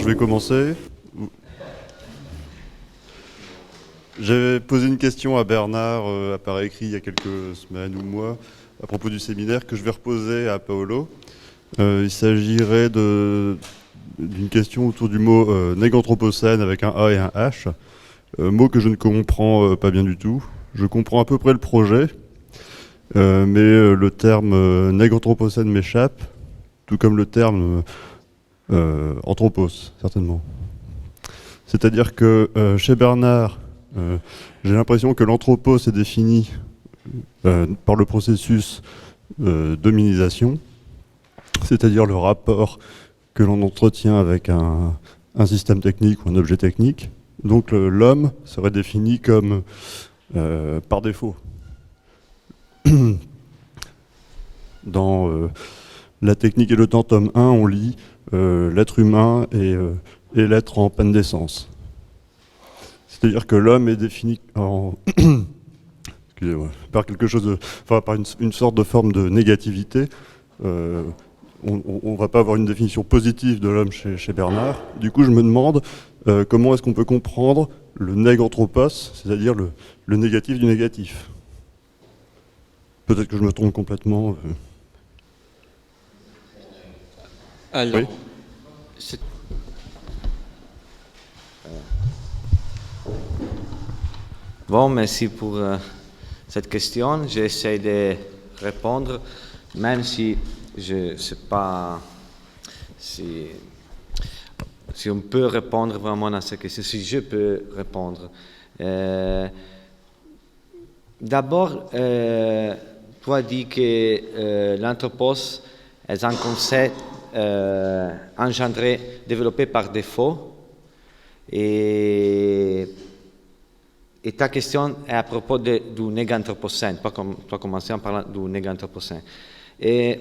je vais commencer. J'avais posé une question à Bernard par écrit il y a quelques semaines ou mois à propos du séminaire que je vais reposer à Paolo. Il s'agirait d'une question autour du mot néganthropocène avec un A et un H, mot que je ne comprends pas bien du tout. Je comprends à peu près le projet, mais le terme néganthropocène m'échappe, tout comme le terme anthropos, certainement. C'est-à-dire que chez Bernard, j'ai l'impression que l'anthropos est défini par le processus d'hominisation, c'est-à-dire le rapport que l'on entretient avec un système technique ou un objet technique. Donc l'homme serait défini comme par défaut. Dans La technique et le temps, tome 1, on lit l'être humain et l'être en panne d'essence. C'est-à-dire que l'homme est défini par quelque chose par une sorte de forme de négativité. On ne va pas avoir une définition positive de l'homme chez Bernard. Du coup, je me demande comment est-ce qu'on peut comprendre le néganthropos, c'est-à-dire le négatif du négatif. Peut-être que je me trompe complètement. Alors, oui. Bon, merci pour cette question. J'essaie de répondre, même si je ne sais pas si on peut répondre vraiment à cette question, si je peux répondre. D'abord, toi dis que l'anthropos est un concept engendré, développé par défaut, et ta question est à propos du néganthropocène, pas comme tu as commencé en parlant du néganthropocène. Et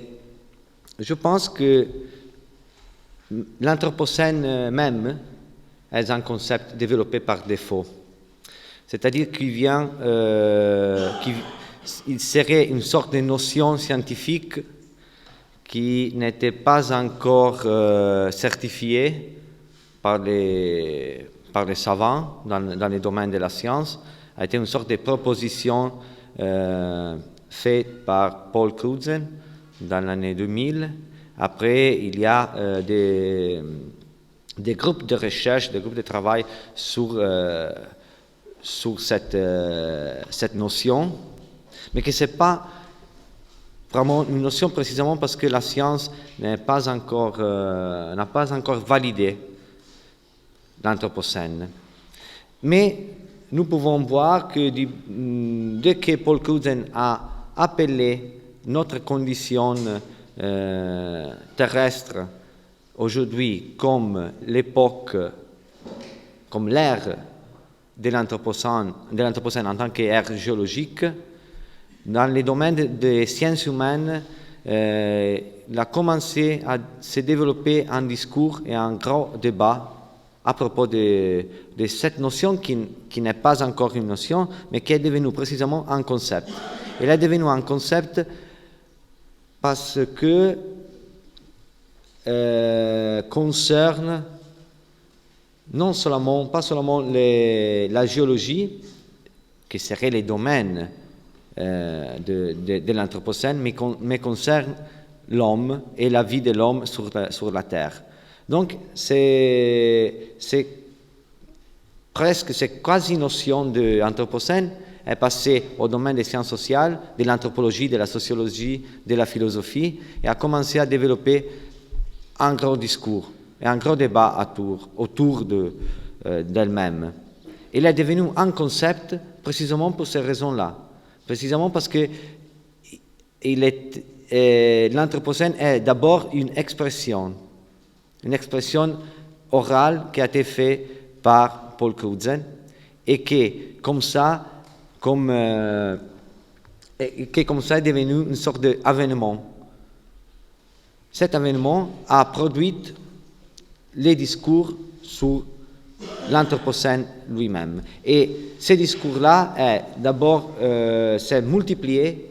je pense que l'anthropocène même est un concept développé par défaut. C'est-à-dire qu'il serait une sorte de notion scientifique qui n'était pas encore certifiée par les savants dans les domaines de la science, a été une sorte de proposition faite par Paul Crutzen dans l'année 2000. Après, il y a des groupes de recherche, des groupes de travail sur cette notion, mais que ce n'est pas vraiment une notion précisément parce que la science n'a pas encore validé l'anthropocène. Mais nous pouvons voir que dès que Paul Crutzen a appelé notre condition terrestre aujourd'hui comme l'époque, comme l'ère de l'anthropocène en tant qu'ère géologique, dans les domaines des sciences humaines, il a commencé à se développer un discours et un grand débat à propos de cette notion qui n'est pas encore une notion, mais qui est devenue précisément un concept. Elle est devenue un concept parce que concerne pas seulement la géologie, qui serait les domaines de l'anthropocène, mais concerne l'homme et la vie de l'homme sur la Terre. Donc, c'est quasi notion d'anthropocène est passée au domaine des sciences sociales, de l'anthropologie, de la sociologie, de la philosophie, et a commencé à développer un gros discours et un gros débat autour d'elle-même. Il est devenu un concept précisément pour ces raisons-là, précisément parce que l'anthropocène est d'abord une expression orale qui a été faite par Paul Crutzen et qui, comme ça est devenu une sorte d'événement. Cet événement a produit les discours sur l'anthropocène lui-même. Et ce discours-là, d'abord, s'est multiplié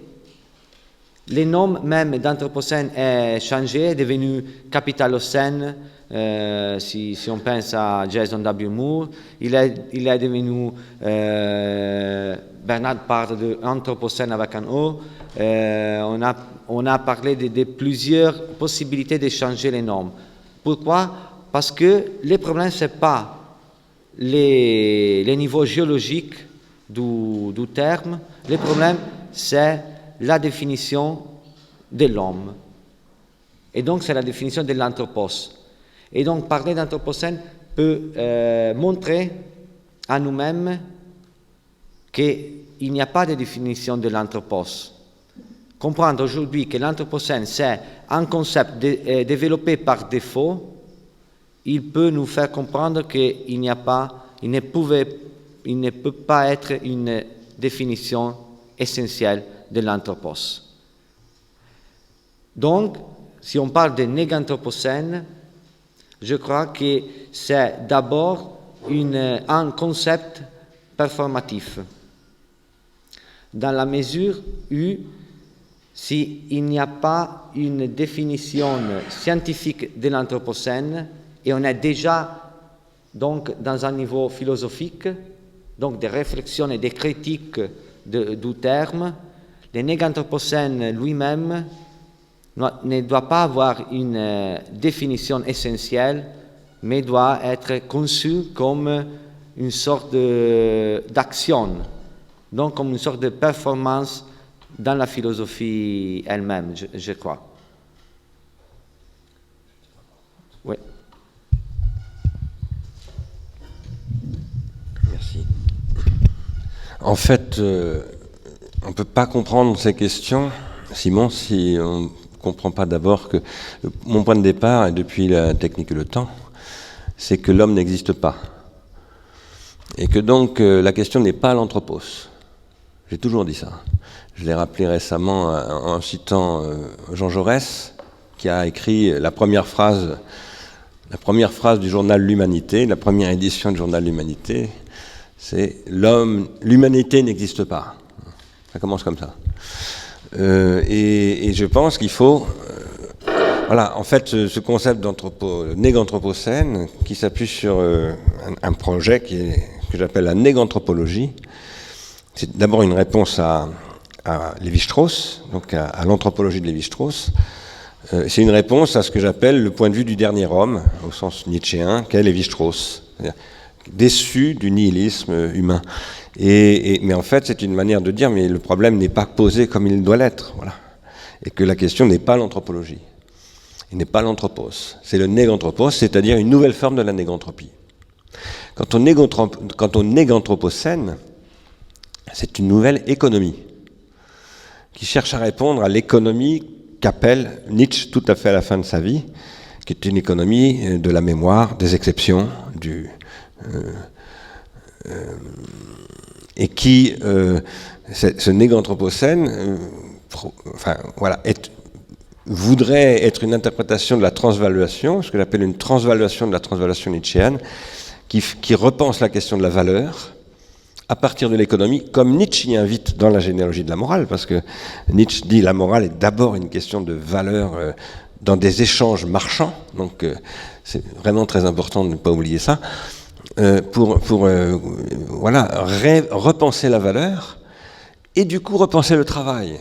le nom même d'Anthropocène est changé, est devenu Capitalocène. Si on pense à Jason W. Moore, il est devenu, Bernard parle de Anthropocène avec un O. On a parlé de plusieurs possibilités de changer les noms. Pourquoi? Parce que le problème, ce n'est pas les niveaux géologiques du terme, le problème, c'est la définition de l'homme. Et donc, c'est la définition de l'anthropos. Et donc, parler d'anthropocène peut montrer à nous-mêmes qu'il n'y a pas de définition de l'anthropos. Comprendre aujourd'hui que l'anthropocène, c'est un concept développé par défaut, il peut nous faire comprendre qu'il ne peut pas être une définition essentielle de l'anthropos. Donc, si on parle de néganthropocène, je crois que c'est d'abord un concept performatif, dans la mesure où s'il n'y a pas une définition scientifique de l'anthropocène, et on est déjà donc dans un niveau philosophique, donc de réflexion et de critique du terme, le néganthropocène lui-même ne doit pas avoir une définition essentielle, mais doit être conçu comme une sorte d'action, donc comme une sorte de performance dans la philosophie elle-même, je crois. Oui. Merci. En fait, on ne peut pas comprendre ces questions, Simon, si on ne comprend pas d'abord que mon point de départ, et depuis la technique et le temps, c'est que l'homme n'existe pas. Et que donc la question n'est pas l'anthropos. J'ai toujours dit ça. Je l'ai rappelé récemment en citant Jean Jaurès, qui a écrit la première phrase du journal L'Humanité, la première édition du journal L'Humanité, c'est « l'humanité n'existe pas ». Ça commence comme ça. Et je pense qu'il faut... voilà, en fait, ce concept néganthropocène, qui s'appuie sur un projet que j'appelle la néganthropologie, c'est d'abord une réponse à Lévi-Strauss, donc à l'anthropologie de Lévi-Strauss. C'est une réponse à ce que j'appelle le point de vue du dernier homme, au sens nietzschéen, qu'est Lévi-Strauss, c'est-à-dire déçu du nihilisme humain. Mais en fait, c'est une manière de dire, mais le problème n'est pas posé comme il doit l'être, voilà. Et que la question n'est pas l'anthropologie, il n'est pas l'anthropos, c'est le néganthropos, c'est-à-dire une nouvelle forme de la néganthropie. Quant au néganthropocène, c'est une nouvelle économie qui cherche à répondre à l'économie qu'appelle Nietzsche tout à fait à la fin de sa vie, qui est une économie de la mémoire, des exceptions, et qui, ce néganthropocène, voudrait être une interprétation de la transvaluation, ce que j'appelle une transvaluation de la transvaluation nietzschéenne, qui repense la question de la valeur à partir de l'économie, comme Nietzsche y invite dans la généalogie de la morale, parce que Nietzsche dit la morale est d'abord une question de valeur dans des échanges marchands, donc c'est vraiment très important de ne pas oublier ça, pour repenser la valeur et du coup repenser le travail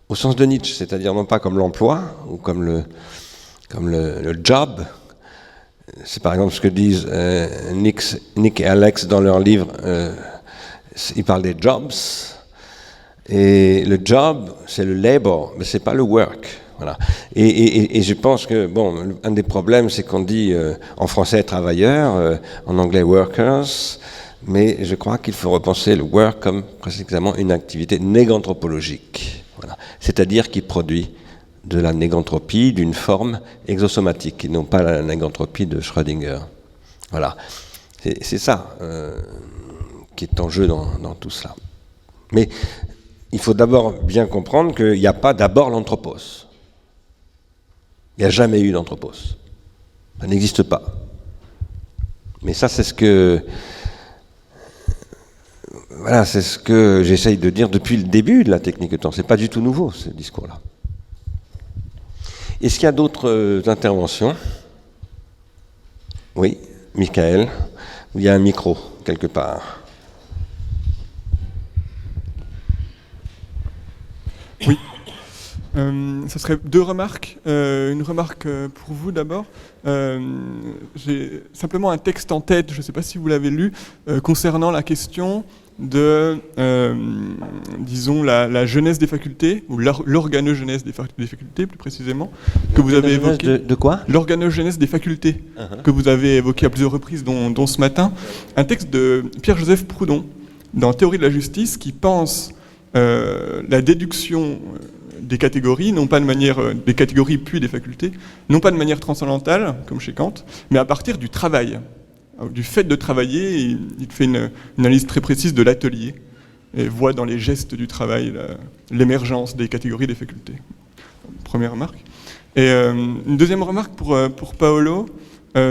au sens de Nietzsche, c'est-à-dire non pas comme l'emploi ou comme le job. C'est par exemple ce que disent Nick et Alex dans leur livre. Ils parlent des jobs. Et le job, c'est le labor, mais c'est pas le work. Voilà. Et je pense que, bon, un des problèmes, c'est qu'on dit en français travailleurs, en anglais workers, mais je crois qu'il faut repenser le work comme précisément une activité néganthropologique. Voilà. C'est-à-dire qui produit de la néganthropie d'une forme exosomatique, et non pas la néganthropie de Schrödinger. Voilà. C'est ça qui est en jeu dans tout cela. Mais il faut d'abord bien comprendre qu'il n'y a pas d'abord l'anthropos. Il n'y a jamais eu d'anthropos. Ça n'existe pas. Mais ça, c'est ce que voilà, c'est ce que j'essaye de dire depuis le début de la technique de temps. C'est pas du tout nouveau, ce discours-là. Est-ce qu'il y a d'autres interventions? Oui, Michael, il y a un micro quelque part. Oui. Ça serait deux remarques. Une remarque pour vous d'abord. J'ai simplement un texte en tête, je ne sais pas si vous l'avez lu, concernant la question de, disons, la jeunesse des facultés, ou l'organogenèse des facultés plus précisément, que vous avez évoqué. De quoi? L'organogenèse des facultés, que vous avez évoqué à plusieurs reprises, dont ce matin. Un texte de Pierre-Joseph Proudhon, dans Théorie de la justice, qui pense la déduction des catégories, non pas de manière des catégories puis des facultés, non pas de manière transcendantale, comme chez Kant, mais à partir du travail. Alors, du fait de travailler, il fait une analyse très précise de l'atelier, et voit dans les gestes du travail l'émergence des catégories des facultés. Première remarque. Et une deuxième remarque pour Paolo,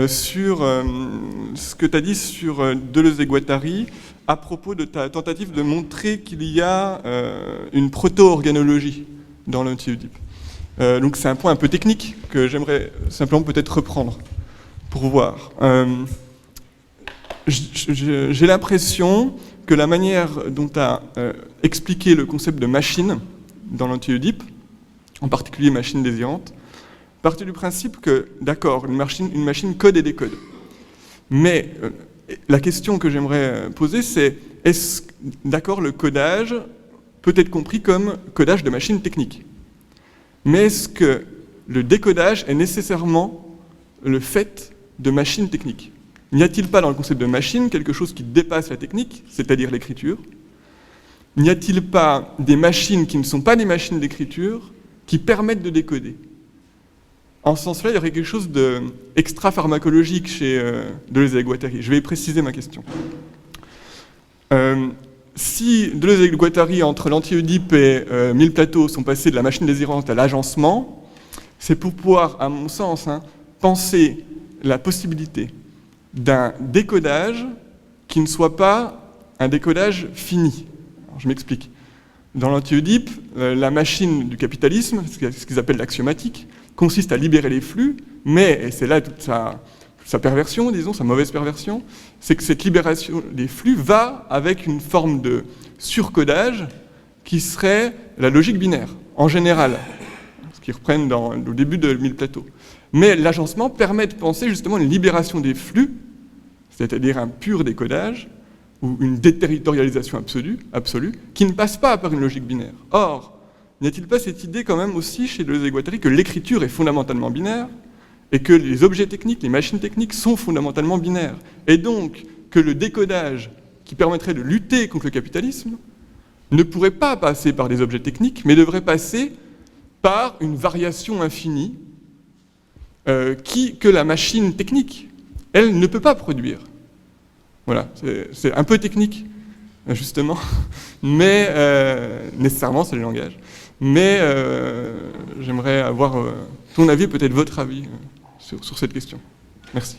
sur ce que tu as dit sur Deleuze et Guattari, à propos de ta tentative de montrer qu'il y a une proto-organologie dans l'anti-Oedipe. Donc c'est un point un peu technique que j'aimerais simplement peut-être reprendre pour voir. J'ai l'impression que la manière dont tu as expliqué le concept de machine dans l'anti-Oedipe, en particulier machine désirante, partit du principe que, d'accord, une machine code et décode. Mais la question que j'aimerais poser, c'est est-ce, d'accord, le codage peut être compris comme codage de machine technique. Mais est-ce que le décodage est nécessairement le fait de machine technique? N'y a-t-il pas dans le concept de machine quelque chose qui dépasse la technique, c'est-à-dire l'écriture? N'y a-t-il pas des machines qui ne sont pas des machines d'écriture qui permettent de décoder? En ce sens-là, il y aurait quelque chose d'extra-pharmacologique chez Deleuze et Guattari. Je vais préciser ma question. Si Deleuze et Guattari, entre l'anti-Oedipe et Mille Plateau, sont passés de la machine désirante à l'agencement, c'est pour pouvoir, à mon sens, penser la possibilité d'un décodage qui ne soit pas un décodage fini. Alors, je m'explique. Dans l'anti-Oedipe, la machine du capitalisme, ce qu'ils appellent l'axiomatique, consiste à libérer les flux, mais, et c'est là toute sa perversion, disons, sa mauvaise perversion, c'est que cette libération des flux va avec une forme de surcodage qui serait la logique binaire, en général, ce qu'ils reprennent au début de Mille Plateau. Mais l'agencement permet de penser justement une libération des flux, c'est-à-dire un pur décodage, ou une déterritorialisation absolue, qui ne passe pas par une logique binaire. Or, n'y a-t-il pas cette idée quand même aussi chez Deleuze et Guattari que l'écriture est fondamentalement binaire, et que les objets techniques, les machines techniques sont fondamentalement binaires, et donc que le décodage qui permettrait de lutter contre le capitalisme ne pourrait pas passer par des objets techniques, mais devrait passer par une variation infinie que la machine technique, elle, ne peut pas produire. Voilà, c'est un peu technique, justement, mais nécessairement c'est le langage. Mais j'aimerais avoir ton avis, peut-être votre avis sur cette question. Merci.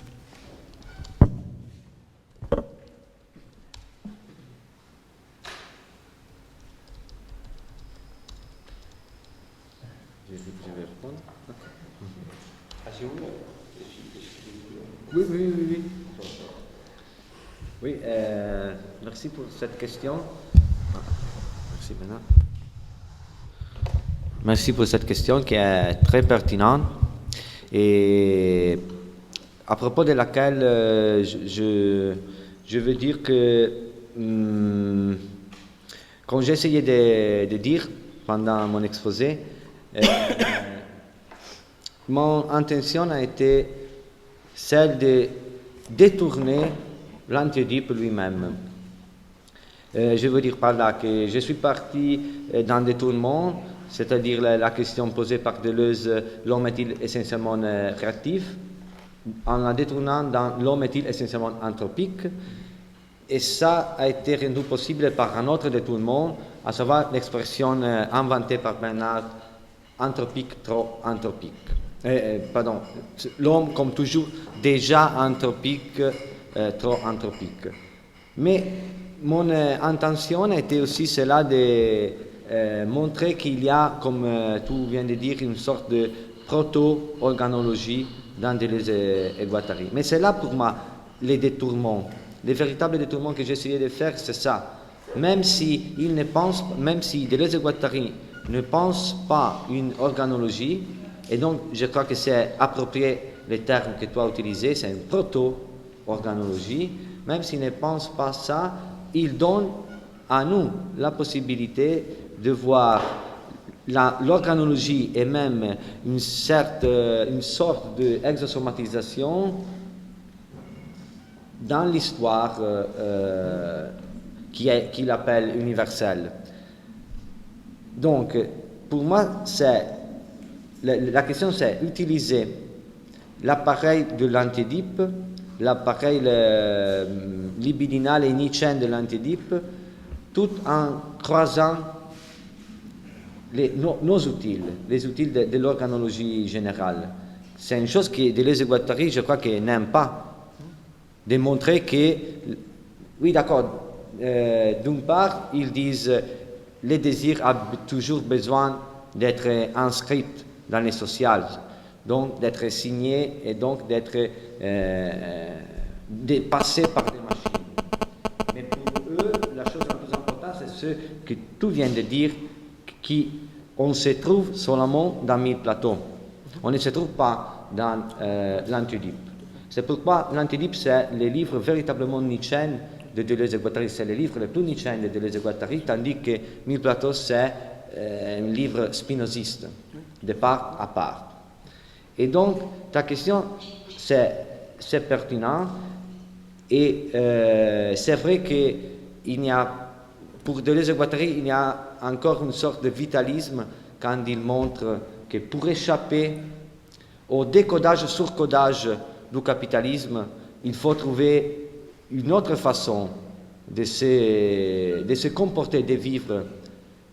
Je vais répondre. Oui. Oui, merci pour cette question. Merci, Bernard. Merci pour cette question qui est très pertinente et à propos de laquelle je veux dire que, comme j'ai essayé de dire pendant mon exposé, mon intention a été celle de détourner l'anti-Oedipe lui-même. Je veux dire par là que je suis parti dans des détournement, c'est-à-dire la question posée par Deleuze, l'homme est-il essentiellement réactif, en la détournant dans l'homme est-il essentiellement anthropique, et ça a été rendu possible par un autre détournement, à savoir l'expression inventée par Bernard, anthropique, trop anthropique. Pardon, l'homme comme toujours déjà anthropique, trop anthropique. Mais mon intention était aussi cela de montrer qu'il y a, comme tu viens de dire, une sorte de proto-organologie dans Deleuze et Guattari. Mais c'est là pour moi les détournements. Les véritables détournements que j'ai essayé de faire, c'est ça. Même si Deleuze et Guattari ne pensent pas une organologie, et donc je crois que c'est approprié le terme que tu as utilisé, c'est une proto-organologie, même s'ils ne pensent pas ça, ils donnent à nous la possibilité de voir l'organologie et même une sorte d'exosomatisation dans l'histoire qu'il appelle universelle. Donc, pour moi, la question c'est utiliser l'appareil de l'Antidipe, l'appareil libidinal et nietzschéen de l'Antidipe, tout en croisant nos outils, les outils de l'organologie générale. C'est une chose que Deleuze et Guattari, je crois, qu'ils n'aiment pas. De montrer que, oui d'accord, d'une part, ils disent le désir a toujours besoin d'être inscrit dans les sociales, donc d'être signé et donc d'être dépassé par des machines. Mais pour eux, la chose la plus importante, c'est ce que tu viens de dire, qu'on se trouve seulement dans Mille Plateaux. On ne se trouve pas dans l'Antidipe. C'est pourquoi l'Antidipe, c'est le livre véritablement nietzschéen de Deleuze et Guattari, c'est le livre le plus nietzschéen de Deleuze et Guattari, tandis que Mille Plateaux, c'est un livre spinoziste, de part à part. Et donc, ta question, c'est pertinent, et c'est vrai qu'il n'y a, pour Deleuze et Guattari, il y a encore une sorte de vitalisme quand il montre que pour échapper au décodage-surcodage du capitalisme, il faut trouver une autre façon de se comporter, de vivre.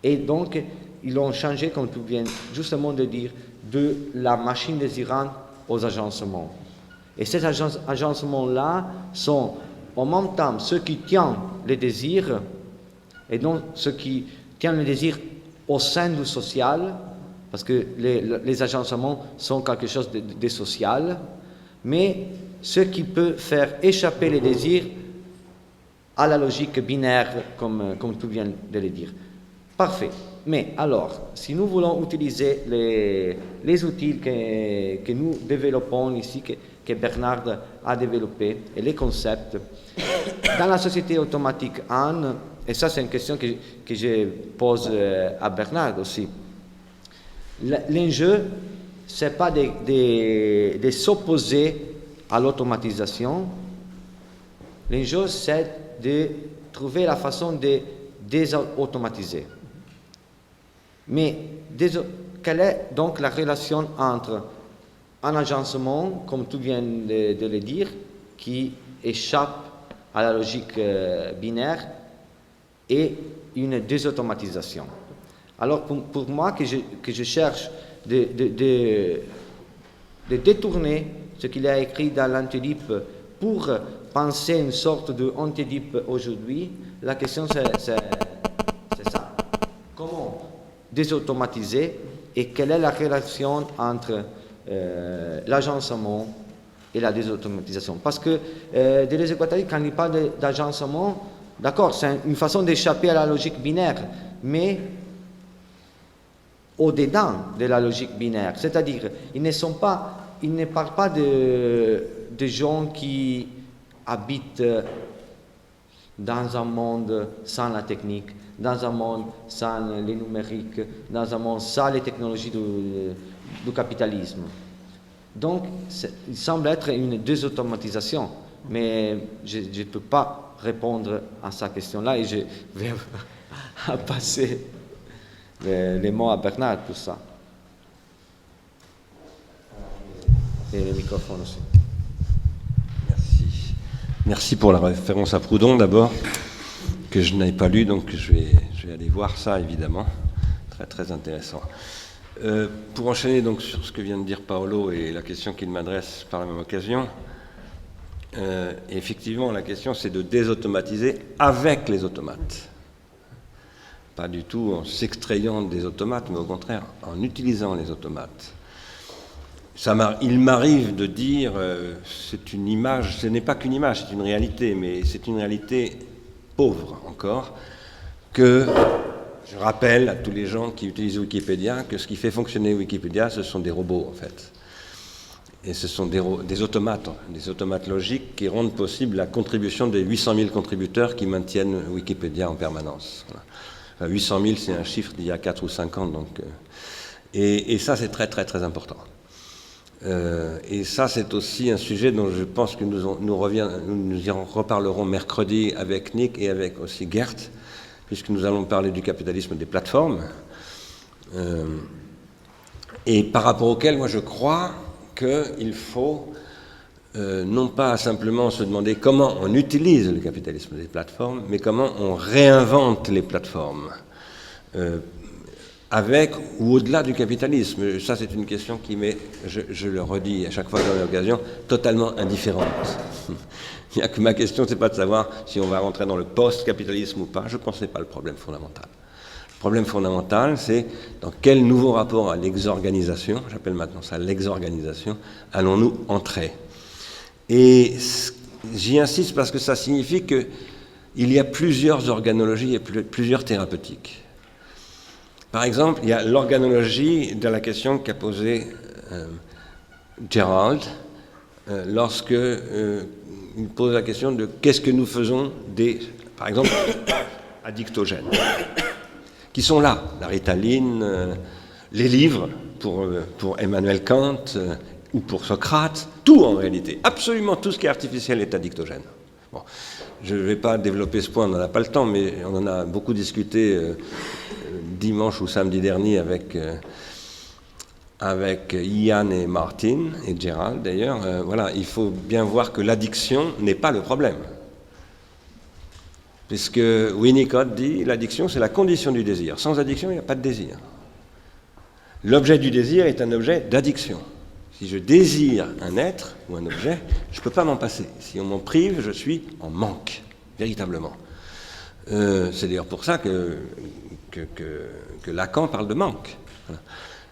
Et donc, ils ont changé, comme tu viens justement de dire, de la machine désirante aux agencements. Et ces agencements-là sont en même temps ceux qui tiennent les désirs, et donc ceux qui tiennent le désir au sein du social, parce que les agencements sont quelque chose de social, mais ce qui peut faire échapper les désirs à la logique binaire, comme tu viens de le dire. Parfait. Mais alors, si nous voulons utiliser les outils que nous développons ici, que Bernard a développés, et les concepts, dans la société automatique 1, et ça c'est une question que je pose à Bernard aussi, l'enjeu, ce n'est pas de s'opposer à l'automatisation, l'enjeu c'est de trouver la façon de désautomatiser. Mais quelle est donc la relation entre un agencement, comme tu viens de le dire, qui échappe à la logique binaire, et une désautomatisation? Alors pour moi, que je cherche de détourner ce qu'il a écrit dans l'Antidipe pour penser une sorte d'Antidipe aujourd'hui, la question c'est ça. Comment désautomatiser, et quelle est la relation entre l'agencement et la désautomatisation? Parce que Deleuze et Guattari, quand il parle d'agencement, d'accord, c'est une façon d'échapper à la logique binaire, mais au-dedans de la logique binaire. C'est-à-dire, ils ne parlent pas de gens qui habitent dans un monde sans la technique, dans un monde sans les numériques, dans un monde sans les technologies du capitalisme. Donc, il semble être une désautomatisation, mais je ne peux pas répondre à sa question-là, et je vais passer les mots à Bernard pour ça. Et le microphone aussi. Merci. Merci pour la référence à Proudhon d'abord, que je n'avais pas lu, donc je vais aller voir ça évidemment. Très très intéressant. Pour enchaîner donc sur ce que vient de dire Paolo et la question qu'il m'adresse par la même occasion, Effectivement, la question, c'est de désautomatiser avec les automates. Pas du tout en s'extrayant des automates, mais au contraire, en utilisant les automates. Il m'arrive de dire, c'est une image, ce n'est pas qu'une image, c'est une réalité, mais c'est une réalité pauvre encore, que je rappelle à tous les gens qui utilisent Wikipédia que ce qui fait fonctionner Wikipédia, ce sont des robots, en fait. Et ce sont des automates logiques qui rendent possible la contribution des 800 000 contributeurs qui maintiennent Wikipédia en permanence. Voilà. Enfin, 800 000, c'est un chiffre d'il y a 4 ou 5 ans. Donc, et ça, c'est très, très, très important. Et ça, c'est aussi un sujet dont je pense que nous y reparlerons mercredi avec Nick et avec aussi Gert, puisque nous allons parler du capitalisme des plateformes. Et par rapport auquel, moi, je crois qu'il faut non pas simplement se demander comment on utilise le capitalisme des plateformes, mais comment on réinvente les plateformes, avec ou au-delà du capitalisme. Ça, c'est une question qui m'est, je le redis à chaque fois que j'ai l'occasion, totalement indifférente. Il n'y a que ma question, c'est pas de savoir si on va rentrer dans le post-capitalisme ou pas. Je pense que ce n'est pas le problème fondamental. Le problème fondamental, c'est dans quel nouveau rapport à l'exorganisation, j'appelle maintenant ça l'exorganisation, allons-nous entrer. Et j'y insiste parce que ça signifie qu'il y a plusieurs organologies et plusieurs thérapeutiques. Par exemple, il y a l'organologie de la question qu'a posée Gerald lorsque il pose la question de qu'est-ce que nous faisons des, par exemple, addictogènes, qui sont là, la Ritaline, les livres pour Emmanuel Kant ou pour Socrate, tout en réalité, absolument tout ce qui est artificiel est addictogène. Bon, je ne vais pas développer ce point, on n'en a pas le temps, mais on en a beaucoup discuté dimanche ou samedi dernier avec Ian et Martin, et Gérald d'ailleurs. Voilà, il faut bien voir que l'addiction n'est pas le problème. Puisque Winnicott dit l'addiction, c'est la condition du désir. Sans addiction, il n'y a pas de désir. L'objet du désir est un objet d'addiction. Si je désire un être ou un objet, je ne peux pas m'en passer. Si on m'en prive, je suis en manque, véritablement. C'est d'ailleurs pour ça que Lacan parle de manque. Voilà.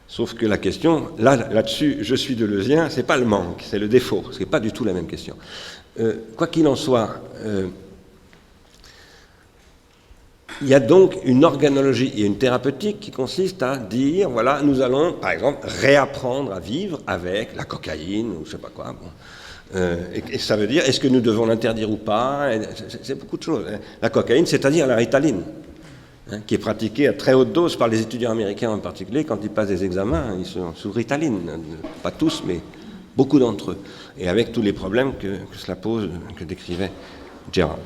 Sauf que la question, là-dessus, je suis deleuzien, c'est pas le manque, c'est le défaut. Ce n'est pas du tout la même question. Quoi qu'il en soit, il y a donc une organologie et une thérapeutique qui consiste à dire, voilà, nous allons, par exemple, réapprendre à vivre avec la cocaïne ou je ne sais pas quoi. Bon. Et ça veut dire, est-ce que nous devons l'interdire ou pas? C'est beaucoup de choses. La cocaïne, c'est-à-dire la Ritaline, qui est pratiquée à très haute dose par les étudiants américains en particulier. Quand ils passent des examens, ils sont sous Ritaline. Pas tous, mais beaucoup d'entre eux. Et avec tous les problèmes que cela pose, que décrivait Gerald.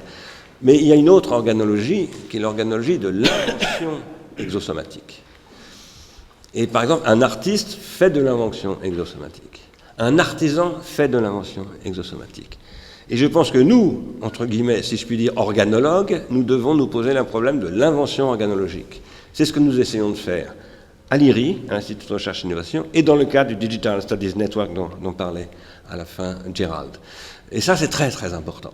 Mais il y a une autre organologie, qui est l'organologie de l'invention exosomatique. Et par exemple, un artiste fait de l'invention exosomatique. Un artisan fait de l'invention exosomatique. Et je pense que nous, entre guillemets, si je puis dire, organologues, nous devons nous poser le problème de l'invention organologique. C'est ce que nous essayons de faire à l'IRI, à l'Institut de Recherche et Innovation, et dans le cadre du Digital Studies Network dont parlait à la fin Gerald. Et ça, c'est très, très important.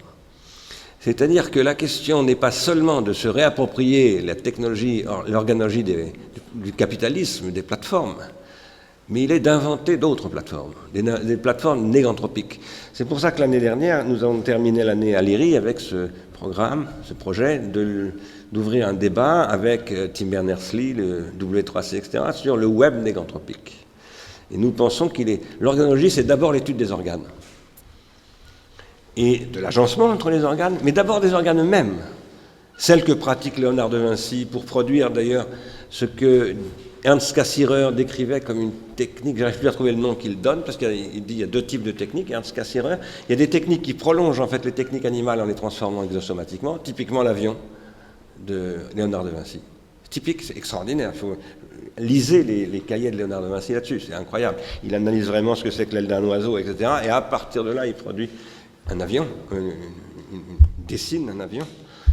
C'est-à-dire que la question n'est pas seulement de se réapproprier la technologie, l'organologie du capitalisme, des plateformes, mais il est d'inventer d'autres plateformes, des plateformes négantropiques. C'est pour ça que l'année dernière, nous avons terminé l'année à l'IRI avec ce programme, ce projet d'ouvrir un débat avec Tim Berners-Lee, le W3C, etc., sur le web négantropique. Et nous pensons l'organologie, c'est d'abord l'étude des organes. Et de l'agencement entre les organes, mais d'abord des organes eux-mêmes. Celle que pratique Léonard de Vinci pour produire d'ailleurs ce que Ernst Cassirer décrivait comme une technique, j'arrive plus à trouver le nom qu'il donne, parce qu'il dit qu'il y a deux types de techniques, Ernst Cassirer. Il y a des techniques qui prolongent en fait les techniques animales en les transformant exosomatiquement, typiquement l'avion de Léonard de Vinci. Typique, c'est extraordinaire. Il faut lisez les cahiers de Léonard de Vinci là-dessus, c'est incroyable. Il analyse vraiment ce que c'est que l'aile d'un oiseau, etc. Et à partir de là, il produit un avion, il dessine un avion,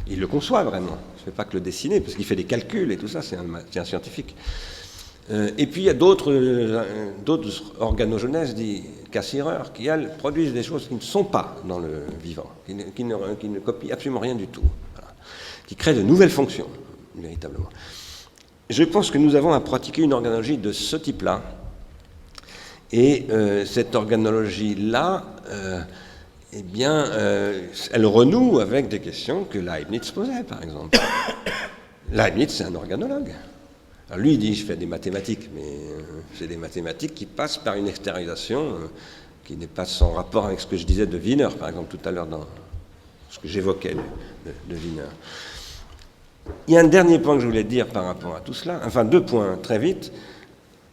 il le conçoit vraiment. Il ne fait pas que le dessiner, parce qu'il fait des calculs et tout ça, c'est un scientifique. Et puis il y a d'autres organogenèses, dit cassireurs, qui, elles, produisent des choses qui ne sont pas dans le vivant, qui ne copient absolument rien du tout, voilà, qui créent de nouvelles fonctions, véritablement. Je pense que nous avons à pratiquer une organologie de ce type-là, et cette organologie-là, eh bien, elle renoue avec des questions que Leibniz posait, par exemple. Leibniz, c'est un organologue. Alors lui, il dit, je fais des mathématiques, mais c'est des mathématiques qui passent par une extériorisation qui n'est pas sans rapport avec ce que je disais de Wiener, par exemple, tout à l'heure, dans ce que j'évoquais de Wiener. Il y a un dernier point que je voulais dire par rapport à tout cela, enfin 2 points, très vite.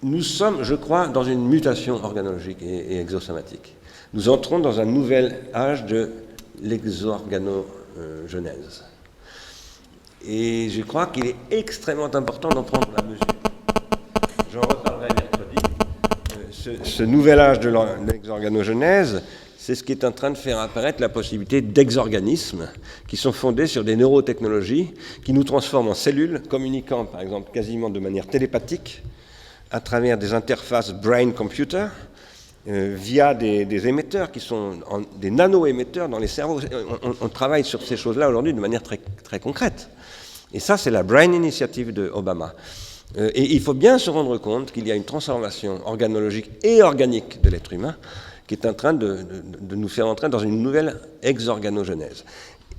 Nous sommes, je crois, dans une mutation organologique et exosomatique. Nous entrons dans un nouvel âge de l'exorganogenèse. Et je crois qu'il est extrêmement important d'en prendre la mesure. J'en reparlerai mercredi. Ce nouvel âge de l'exorganogenèse, c'est ce qui est en train de faire apparaître la possibilité d'exorganismes qui sont fondés sur des neurotechnologies qui nous transforment en cellules, communiquant par exemple quasiment de manière télépathique à travers des interfaces brain-computer, via des émetteurs qui sont des nano-émetteurs dans les cerveaux. On travaille sur ces choses-là aujourd'hui de manière très, très concrète. Et ça, c'est la Brain Initiative de Obama. Et il faut bien se rendre compte qu'il y a une transformation organologique et organique de l'être humain qui est en train de nous faire entrer dans une nouvelle exorganogenèse.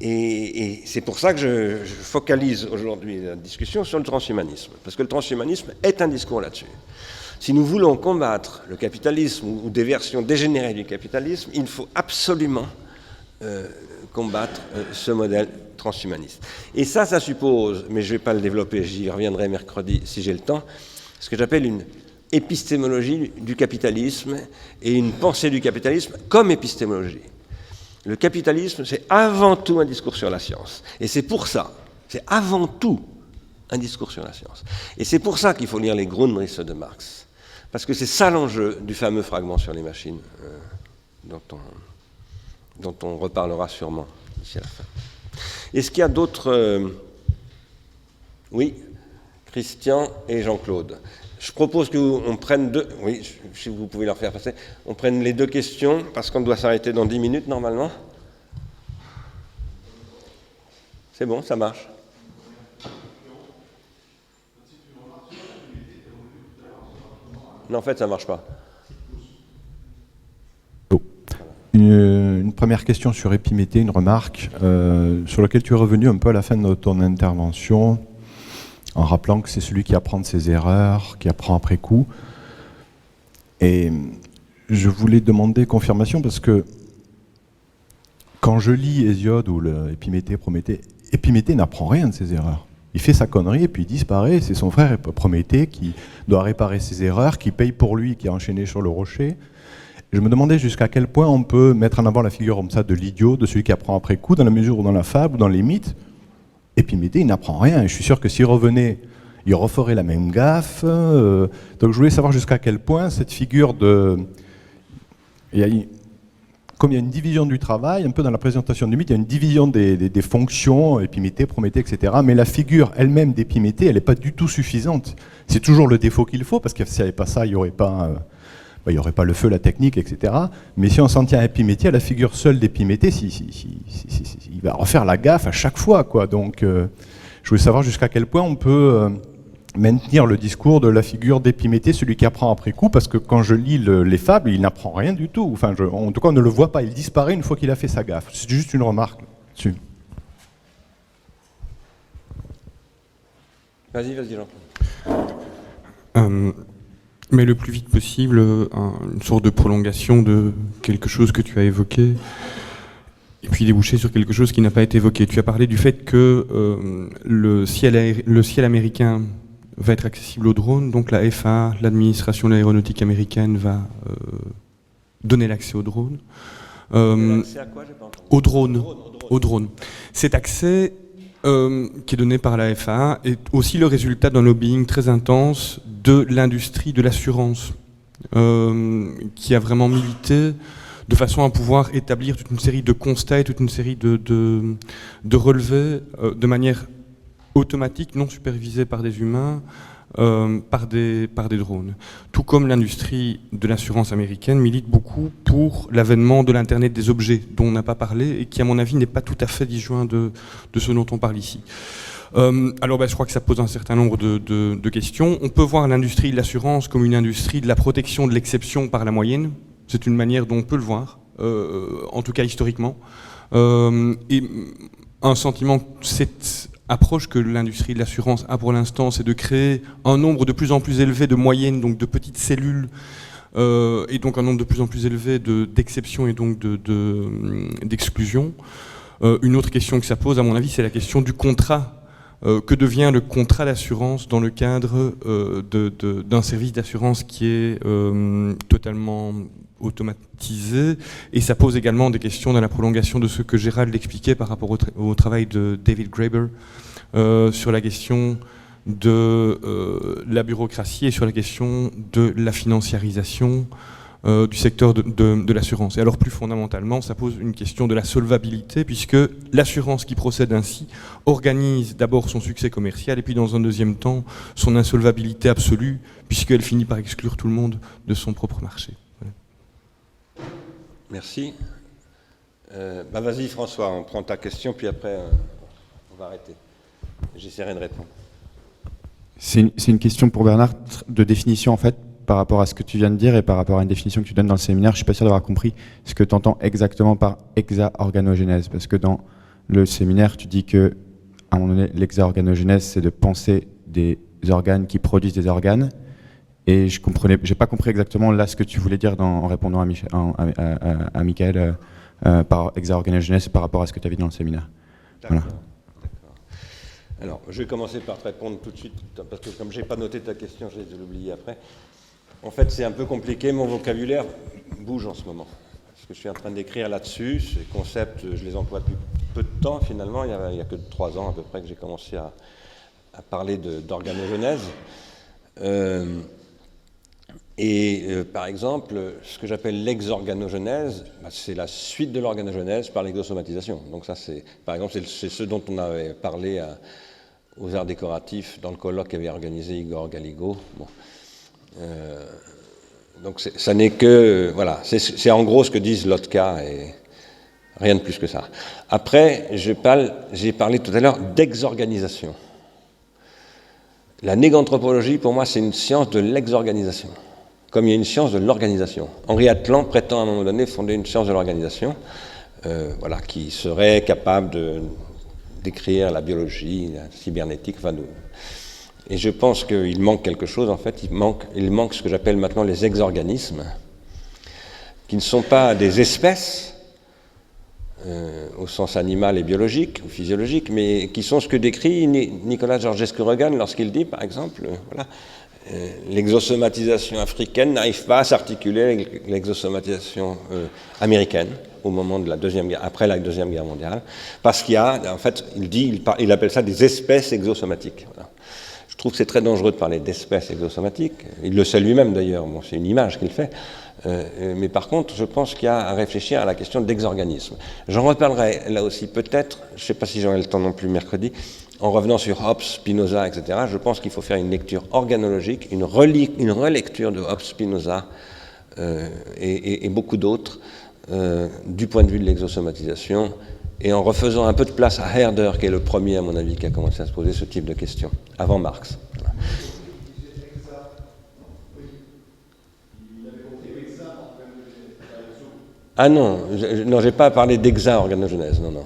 Et c'est pour ça que je focalise aujourd'hui la discussion sur le transhumanisme, parce que le transhumanisme est un discours là-dessus. Si nous voulons combattre le capitalisme ou des versions dégénérées du capitalisme, il faut absolument combattre ce modèle transhumaniste. Et ça suppose, mais je ne vais pas le développer, j'y reviendrai mercredi si j'ai le temps, ce que j'appelle une épistémologie du capitalisme et une pensée du capitalisme comme épistémologie. Le capitalisme, c'est avant tout un discours sur la science. Et c'est pour ça, c'est avant tout un discours sur la science. Et c'est pour ça qu'il faut lire les Grundrisse de Marx. Parce que c'est ça l'enjeu du fameux fragment sur les machines dont on reparlera sûrement d'ici à la fin. Est-ce qu'il y a d'autres... Oui, Christian et Jean-Claude. Je propose qu'on prenne 2... Oui, si vous pouvez leur faire passer. On prenne les 2 questions, parce qu'on doit s'arrêter dans 10 minutes, normalement. C'est bon, ça marche. Non, en fait, ça ne marche pas. Une première question sur Épiméthée, une remarque sur laquelle tu es revenu un peu à la fin de ton intervention, en rappelant que c'est celui qui apprend de ses erreurs, qui apprend après coup. Et je voulais demander confirmation parce que quand je lis Hésiode ou Épiméthée, Prométhée, Épiméthée n'apprend rien de ses erreurs. Il fait sa connerie et puis il disparaît. C'est son frère Prométhée qui doit réparer ses erreurs, qui paye pour lui, qui est enchaîné sur le rocher. Je me demandais jusqu'à quel point on peut mettre en avant la figure comme ça de l'idiot, de celui qui apprend après coup, dans la mesure où dans la fable ou dans les mythes, Épiméthée, il n'apprend rien. Et je suis sûr que s'il revenait, il referait la même gaffe. Donc je voulais savoir jusqu'à quel point cette figure de... Comme il y a une division du travail, un peu dans la présentation du mythe, il y a une division des fonctions, Épiméthée, Prométhée, etc. Mais la figure elle-même d'Épiméthée, elle n'est pas du tout suffisante. C'est toujours le défaut qu'il faut, parce que s'il n'y avait pas ça, il n'y aurait pas... il n'y aurait pas le feu, la technique, etc. Mais si on s'en tient à Épiméthée, à la figure seule d'Épiméthée, il va refaire la gaffe à chaque fois, quoi. Donc, je voulais savoir jusqu'à quel point on peut maintenir le discours de la figure d'Épiméthée, celui qui apprend après coup, parce que quand je lis les fables, il n'apprend rien du tout. Enfin, en tout cas, on ne le voit pas, il disparaît une fois qu'il a fait sa gaffe. C'est juste une remarque là-dessus. Vas-y, Jean. Mais le plus vite possible, une sorte de prolongation de quelque chose que tu as évoqué, et puis déboucher sur quelque chose qui n'a pas été évoqué. Tu as parlé du fait que le ciel américain va être accessible aux drones, donc la FAA, l'administration de l'aéronautique américaine, va donner l'accès aux drones. L'accès à quoi, j'ai pas entendu. Aux drones. Cet accès qui est donné par la FAA est aussi le résultat d'un lobbying très intense de l'industrie de l'assurance, qui a vraiment milité de façon à pouvoir établir toute une série de constats et toute une série de relevés de manière automatique, non supervisée par des humains, par des drones. Tout comme l'industrie de l'assurance américaine milite beaucoup pour l'avènement de l'Internet des objets, dont on n'a pas parlé, et qui, à mon avis, n'est pas tout à fait disjoint de ce dont on parle ici. Alors je crois que ça pose un certain nombre de questions. On peut voir l'industrie de l'assurance comme une industrie de la protection de l'exception par la moyenne. C'est une manière dont on peut le voir, en tout cas historiquement. Et un sentiment, cette approche que l'industrie de l'assurance a pour l'instant, c'est de créer un nombre de plus en plus élevé de moyennes, donc de petites cellules, et donc un nombre de plus en plus élevé d'exceptions et donc d'exclusions. Une autre question que ça pose, à mon avis, c'est la question du contrat. Que devient le contrat d'assurance dans le cadre d'un service d'assurance qui est totalement automatisé, et ça pose également des questions dans la prolongation de ce que Gérald expliquait par rapport au travail de David Graeber sur la question de la bureaucratie et sur la question de la financiarisation du secteur de l'assurance. Et alors plus fondamentalement, ça pose une question de la solvabilité, puisque l'assurance qui procède ainsi organise d'abord son succès commercial et puis dans un deuxième temps son insolvabilité absolue, puisqu'elle finit par exclure tout le monde de son propre marché. Voilà. Merci. Vas-y François, on prend ta question, puis après on va arrêter. J'essaierai de répondre. C'est une question pour Bernard de définition en fait, par rapport à ce que tu viens de dire et par rapport à une définition que tu donnes dans le séminaire. Je ne suis pas sûr d'avoir compris ce que tu entends exactement par hexaorganogénèse, parce que dans le séminaire, tu dis que à un moment donné, l'hexaorganogénèse, c'est de penser des organes qui produisent des organes. Et je n'ai pas compris exactement là ce que tu voulais dire en répondant à Michael par hexaorganogénèse par rapport à ce que tu avais dit dans le séminaire. Voilà. Alors, je vais commencer par te répondre tout de suite, parce que comme je n'ai pas noté ta question, je vais l'oublier après. En fait, c'est un peu compliqué, mon vocabulaire bouge en ce moment. Parce que je suis en train d'écrire là-dessus, ces concepts, je les emploie depuis peu de temps finalement, il n'y a que 3 ans à peu près que j'ai commencé à parler d'organogenèse. Par exemple, ce que j'appelle l'exorganogenèse, c'est la suite de l'organogenèse par l'exosomatisation. Donc ça, par exemple, c'est ce dont on avait parlé aux arts décoratifs dans le colloque qu'avait organisé Igor Galigo. Bon. Donc ça n'est que... Voilà, c'est en gros ce que disent Lotka et rien de plus que ça. Après, j'ai parlé tout à l'heure d'exorganisation. La néganthropologie, pour moi, c'est une science de l'exorganisation, comme il y a une science de l'organisation. Henri Atlan prétend à un moment donné fonder une science de l'organisation, qui serait capable d'écrire la biologie, la cybernétique, et je pense qu'il manque quelque chose, en fait, il manque ce que j'appelle maintenant les exorganismes, qui ne sont pas des espèces, au sens animal et biologique, ou physiologique, mais qui sont ce que décrit Nicolas Georgescu-Roegen lorsqu'il dit, par exemple, l'exosomatisation africaine n'arrive pas à s'articuler avec l'exosomatisation américaine au moment de après la Deuxième Guerre mondiale, parce qu'il y a, en fait, il appelle ça des espèces exosomatiques. Voilà. Je trouve que c'est très dangereux de parler d'espèces exosomatiques. Il le sait lui-même d'ailleurs, bon, c'est une image qu'il fait. Mais par contre, je pense qu'il y a à réfléchir à la question d'exorganisme. J'en reparlerai là aussi peut-être, je ne sais pas si j'aurai le temps non plus mercredi, en revenant sur Hobbes, Spinoza, etc. Je pense qu'il faut faire une lecture organologique, une relecture de Hobbes, Spinoza et beaucoup d'autres du point de vue de l'exosomatisation, et en refaisant un peu de place à Herder, qui est le premier, à mon avis, qui a commencé à se poser ce type de questions, avant Marx. Voilà. Ah non, je n'ai pas parlé d'exa-organogenèse, non.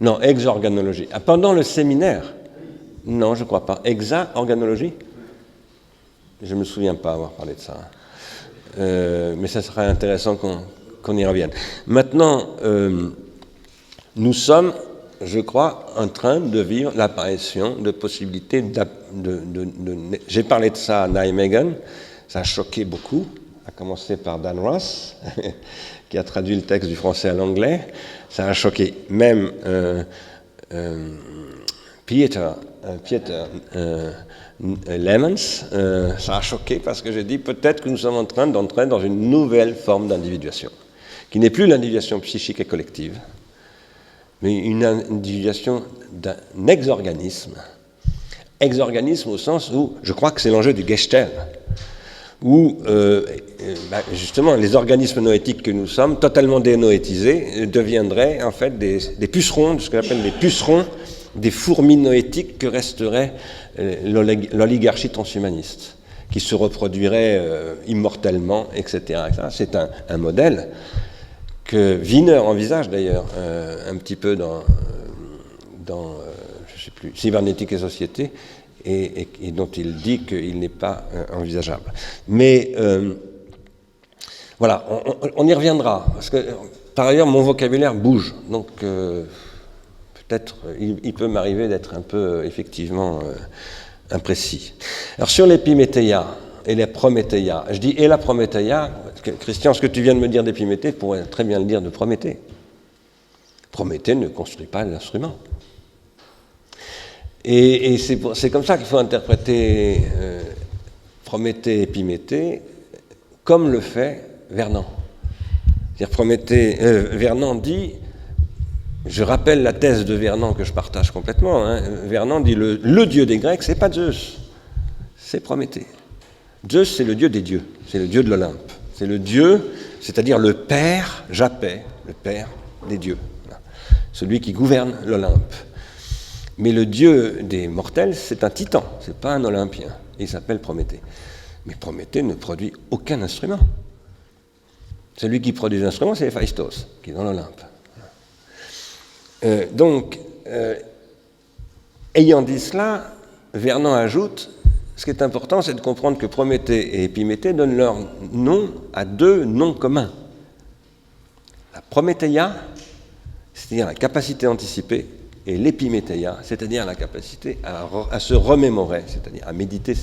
Non, exorganologie. Ah, pendant le séminaire? Non, je ne crois pas. Exa-organologie? Je ne me souviens pas avoir parlé de ça. Mais ça serait intéressant qu'on y revienne. Maintenant, nous sommes, je crois, en train de vivre l'apparition de possibilités j'ai parlé de ça à Nijmegen, ça a choqué beaucoup, à commencer par Dan Ross, qui a traduit le texte du français à l'anglais. Ça a choqué même Pieter Lemons. Ça a choqué parce que j'ai dit peut-être que nous sommes en train d'entrer dans une nouvelle forme d'individuation, qui n'est plus l'individuation psychique et collective, mais une individuation d'un exorganisme. Exorganisme au sens où, je crois que c'est l'enjeu du Gestell, où justement les organismes noétiques que nous sommes, totalement dénoétisés, deviendraient en fait des pucerons, ce que j'appelle des pucerons, des fourmis noétiques que resterait l'oligarchie transhumaniste, qui se reproduirait immortellement, etc. C'est un modèle que Wiener envisage d'ailleurs un petit peu dans je sais plus, Cybernétique et Société, et dont il dit qu'il n'est pas envisageable. Mais voilà, on y reviendra, parce que par ailleurs mon vocabulaire bouge, donc peut-être il peut m'arriver d'être un peu effectivement imprécis. Alors sur l'épiméthéia et les prométhéia, je dis et la prométhéia, parce que, Christian, ce que tu viens de me dire d'épiméthée, pourrait très bien le dire de Prométhée. Prométhée ne construit pas l'instrument. Et c'est comme ça qu'il faut interpréter Prométhée et Épiméthée, comme le fait Vernon. C'est-à-dire Vernon dit, je rappelle la thèse de Vernon que je partage complètement, hein, Vernon dit le dieu des Grecs, c'est pas Zeus, c'est Prométhée. Zeus, c'est le dieu des dieux, c'est le dieu de l'Olympe. C'est le dieu, c'est-à-dire le père, Japet, le père des dieux. Voilà. Celui qui gouverne l'Olympe. Mais le dieu des mortels, c'est un titan, c'est pas un olympien. Il s'appelle Prométhée. Mais Prométhée ne produit aucun instrument. Celui qui produit des instruments, c'est Héphaïstos, qui est dans l'Olympe. Ayant dit cela, Vernon ajoute, ce qui est important, c'est de comprendre que Prométhée et Épiméthée donnent leur nom à deux noms communs. La prométhéia, c'est-à-dire la capacité anticipée, et l'épiméthéia, c'est-à-dire la capacité à se remémorer, c'est-à-dire à méditer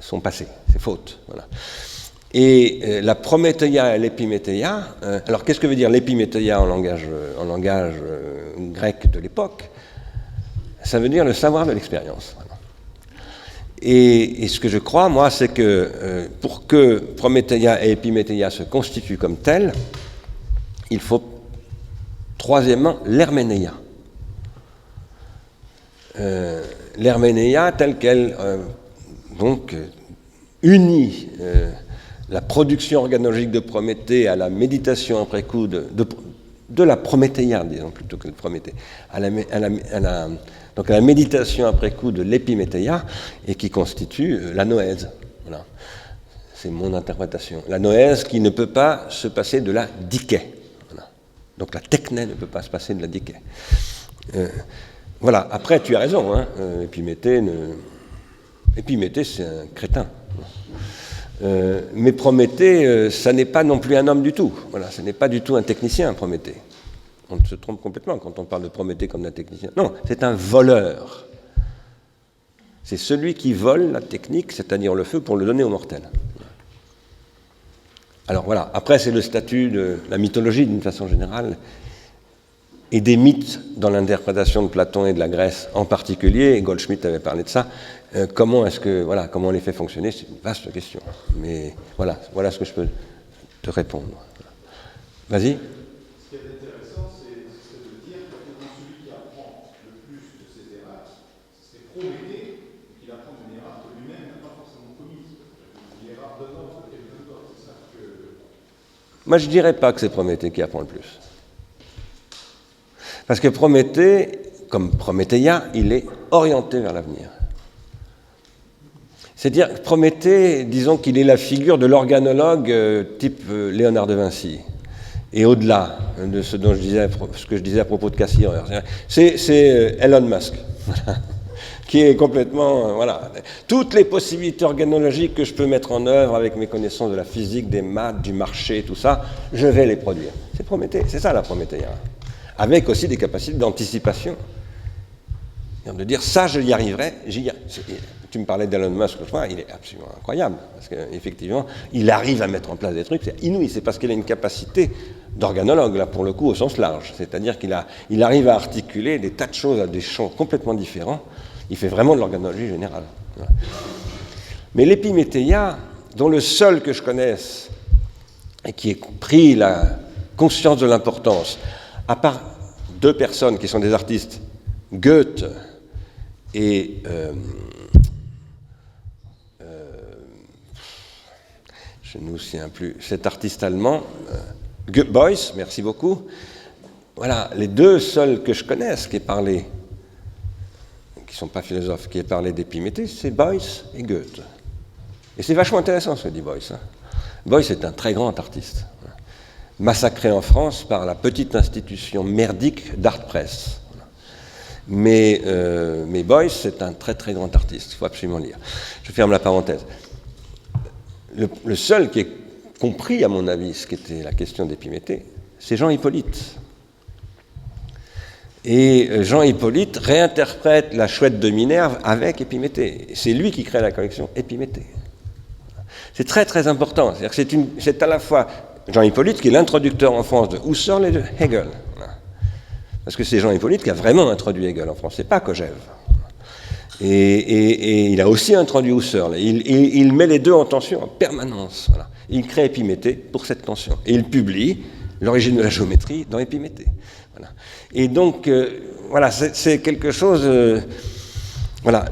son passé, ses fautes. Voilà. Et la prométhéia et l'épiméthéia, alors qu'est-ce que veut dire l'épiméthéia en langage grec de l'époque? Ça veut dire le savoir de l'expérience. Voilà. Et ce que je crois, moi, c'est que pour que prométhéia et épiméthéia se constituent comme tels, il faut, troisièmement, l'herménéia. L'herménéia telle qu'elle unit la production organologique de Prométhée à la méditation après coup de la prométhéia, disons plutôt que de Prométhée, donc à la méditation après coup de l'épiméthéia, et qui constitue la noèse. Voilà. C'est mon interprétation. La noèse qui ne peut pas se passer de la diké. Voilà. Donc la techné ne peut pas se passer de la diké. Voilà, après tu as raison, hein. Épiméthée, c'est un crétin. Mais Prométhée, ça n'est pas non plus un homme du tout. Voilà, ce n'est pas du tout un technicien, Prométhée. On se trompe complètement quand on parle de Prométhée comme d'un technicien. Non, c'est un voleur. C'est celui qui vole la technique, c'est-à-dire le feu, pour le donner aux mortels. Alors voilà, après c'est le statut de la mythologie d'une façon générale, et des mythes dans l'interprétation de Platon et de la Grèce en particulier, et Goldschmidt avait parlé de ça. Comment on les fait fonctionner, c'est une vaste question. Mais voilà ce que je peux te répondre. Vas-y. Ce qui est intéressant, c'est de dire que celui qui apprend le plus de ses erreurs, c'est Prométhée, qu'il apprend une erreur que lui-même n'a pas forcément commise. Une erreur donnante de quelqu'un d'autre, c'est ça que... Moi, je ne dirais pas que c'est Prométhée qui apprend le plus. Parce que Prométhée, comme Prométhéia, il est orienté vers l'avenir. C'est-à-dire que Prométhée, disons qu'il est la figure de l'organologue type Léonard de Vinci. Et au-delà de ce que je disais à propos de Cassirer, c'est Elon Musk, voilà, qui est complètement... voilà, toutes les possibilités organologiques que je peux mettre en œuvre avec mes connaissances de la physique, des maths, du marché, tout ça, je vais les produire. C'est Prométhée, c'est ça la Prométhéia. Avec aussi des capacités d'anticipation. De dire, ça, je y arriverai, Tu me parlais d'Elon Musk, je crois, il est absolument incroyable, parce qu'effectivement, il arrive à mettre en place des trucs, c'est inouï, c'est parce qu'il a une capacité d'organologue, là, pour le coup, au sens large. C'est-à-dire qu'il arrive à articuler des tas de choses à des champs complètement différents. Il fait vraiment de l'organologie générale. Voilà. Mais l'épiméthéia, dont le seul que je connaisse, et qui ait pris la conscience de l'importance, à part deux personnes qui sont des artistes, Goethe et je ne me souviens plus, cet artiste allemand, Beuys, merci beaucoup. Voilà, les deux seuls que je connaisse qui aient parlé, qui ne sont pas philosophes, qui aient parlé d'Épiméthée, c'est Beuys et Goethe. Et c'est vachement intéressant ce que dit Beuys. Beuys est un très grand artiste, massacré en France par la petite institution merdique d'Art Press. Mais Beuys, c'est un très très grand artiste, il faut absolument lire. Je ferme la parenthèse. Le seul qui ait compris, à mon avis, ce qu'était la question d'Épiméthée, c'est Jean Hippolyte. Et Jean Hippolyte réinterprète la chouette de Minerve avec Épiméthée. C'est lui qui crée la collection Épiméthée. C'est très très important. C'est-à-dire que c'est à la fois Jean Hippolyte qui est l'introducteur en France de Husserl et de Hegel. Parce que c'est Jean Hippolyte qui a vraiment introduit Hegel en France, c'est pas Kojève. Et il a aussi introduit Husserl. Il met les deux en tension en permanence. Voilà. Il crée Épiméthée pour cette tension. Et il publie L'origine de la géométrie dans Épiméthée. Voilà. Et donc, voilà, c'est quelque chose... voilà.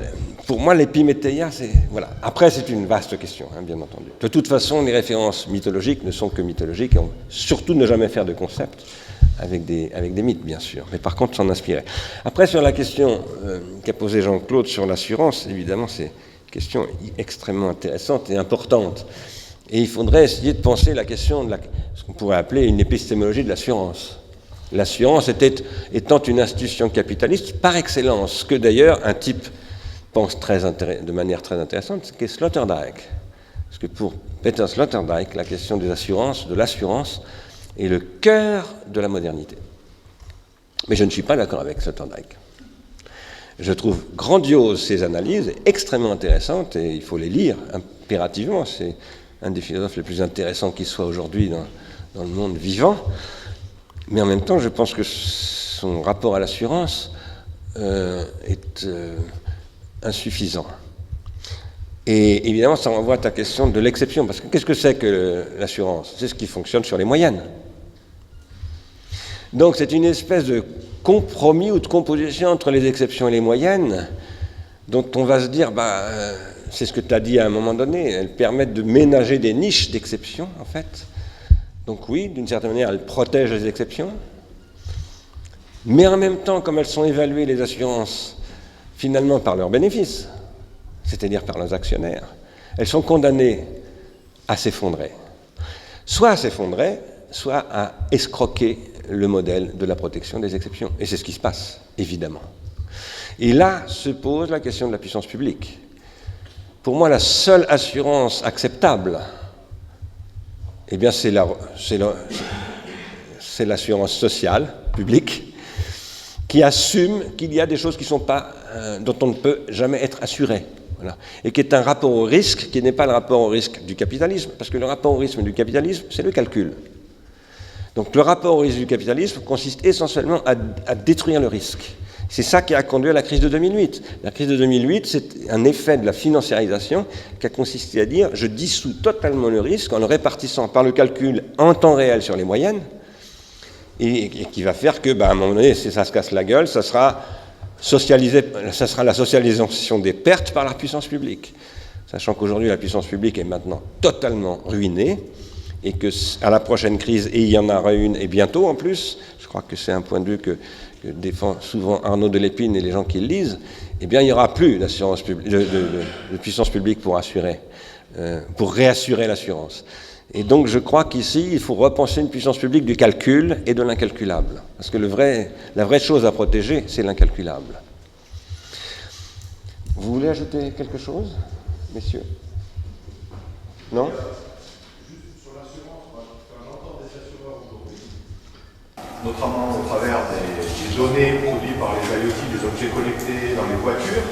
Pour moi, l'épiméthéia, c'est... Voilà. Après, c'est une vaste question, hein, bien entendu. De toute façon, les références mythologiques ne sont que mythologiques, et surtout ne jamais faire de concept avec des mythes, bien sûr. Mais par contre, s'en inspirer. Après, sur la question qu'a posée Jean-Claude sur l'assurance, évidemment, c'est une question extrêmement intéressante et importante. Et il faudrait essayer de penser la question de ce qu'on pourrait appeler une épistémologie de l'assurance. L'assurance étant une institution capitaliste par excellence, que d'ailleurs un type pense de manière très intéressante, qui est Sloterdijk. Parce que pour Peter Sloterdijk, la question des assurances, de l'assurance, est le cœur de la modernité. Mais je ne suis pas d'accord avec Sloterdijk. Je trouve grandiose ces analyses, extrêmement intéressantes, et il faut les lire impérativement. C'est un des philosophes les plus intéressants qui soit aujourd'hui dans le monde vivant. Mais en même temps, je pense que son rapport à l'assurance est insuffisant. Et évidemment, ça renvoie à ta question de l'exception, parce que qu'est-ce que c'est que l'assurance? C'est ce qui fonctionne sur les moyennes. Donc c'est une espèce de compromis ou de composition entre les exceptions et les moyennes, dont on va se dire, c'est ce que tu as dit à un moment donné, elles permettent de ménager des niches d'exceptions, en fait. Donc oui, d'une certaine manière, elles protègent les exceptions, mais en même temps, comme elles sont évaluées, les assurances, finalement par leurs bénéfices, c'est-à-dire par leurs actionnaires, elles sont condamnées à s'effondrer. Soit à s'effondrer, soit à escroquer le modèle de la protection des exceptions. Et c'est ce qui se passe, évidemment. Et là se pose la question de la puissance publique. Pour moi, la seule assurance acceptable, eh bien, c'est l'assurance sociale, publique, qui assume qu'il y a des choses qui sont pas, dont on ne peut jamais être assuré. Voilà. Et qui est un rapport au risque qui n'est pas le rapport au risque du capitalisme, parce que le rapport au risque du capitalisme, c'est le calcul. Donc le rapport au risque du capitalisme consiste essentiellement à détruire le risque. C'est ça qui a conduit à la crise de 2008. La crise de 2008, c'est un effet de la financiarisation qui a consisté à dire je dissous totalement le risque en le répartissant par le calcul en temps réel sur les moyennes, et qui va faire que, à un moment donné, si ça se casse la gueule, ça sera la socialisation des pertes par la puissance publique. Sachant qu'aujourd'hui, la puissance publique est maintenant totalement ruinée, et qu'à la prochaine crise, et il y en aura une, et bientôt en plus, je crois que c'est un point de vue que défend souvent Arnaud de Lépine et les gens qui le lisent, eh bien il n'y aura plus d'assurance de puissance publique pour réassurer l'assurance. Et donc je crois qu'ici, il faut repenser une puissance publique du calcul et de l'incalculable. Parce que la vraie chose à protéger, c'est l'incalculable. Vous voulez ajouter quelque chose, messieurs? Non? Notamment au travers des données produites par les IoT, des objets collectés dans les voitures,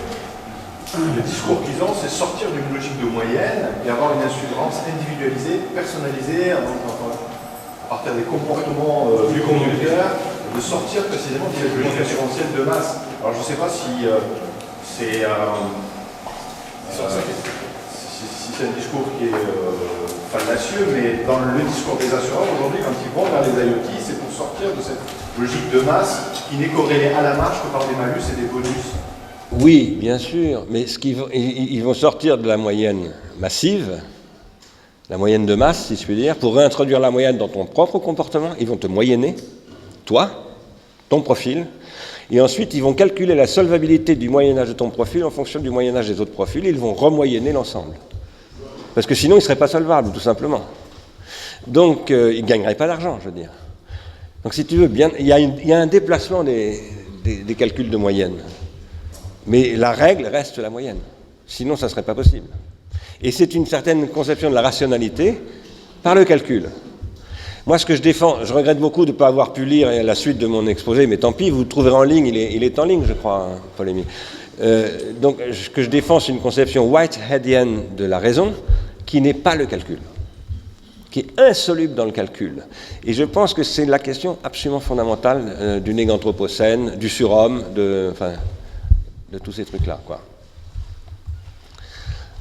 le discours qu'ils ont, c'est sortir d'une logique de moyenne et avoir une assurance individualisée, personnalisée, à partir des comportements du conducteur, de sortir précisément de cette logique assurantielle de masse. Alors je ne sais pas si c'est un discours qui est fallacieux, mais dans le discours des assureurs aujourd'hui, quand ils vont vers les IoT, c'est pour sortir de cette logique de masse qui n'est corrélé à la marge que par des malus et des bonus. Oui, bien sûr, mais ils vont sortir de la moyenne massive, la moyenne de masse, si je puis dire, pour réintroduire la moyenne dans ton propre comportement. Ils vont te moyenner, toi, ton profil, et ensuite ils vont calculer la solvabilité du moyen-âge de ton profil en fonction du moyen-âge des autres profils, et ils vont remoyenner l'ensemble. Parce que sinon, ils ne seraient pas solvables, tout simplement. Donc, ils ne gagneraient pas d'argent, je veux dire. Donc, si tu veux, il y a un déplacement des calculs de moyenne. Mais la règle reste la moyenne. Sinon, ça ne serait pas possible. Et c'est une certaine conception de la rationalité par le calcul. Moi, ce que je défends, je regrette beaucoup de ne pas avoir pu lire la suite de mon exposé, mais tant pis, vous le trouverez en ligne, il est en ligne, je crois, hein, Paul-Émile. Donc, ce que je défends, c'est une conception whiteheadienne de la raison, qui n'est pas le calcul, qui est insoluble dans le calcul. Et je pense que c'est la question absolument fondamentale du néganthropocène, du surhomme, de tous ces trucs-là, quoi.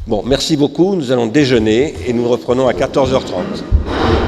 Bon, merci beaucoup, nous allons déjeuner et nous reprenons à 14h30.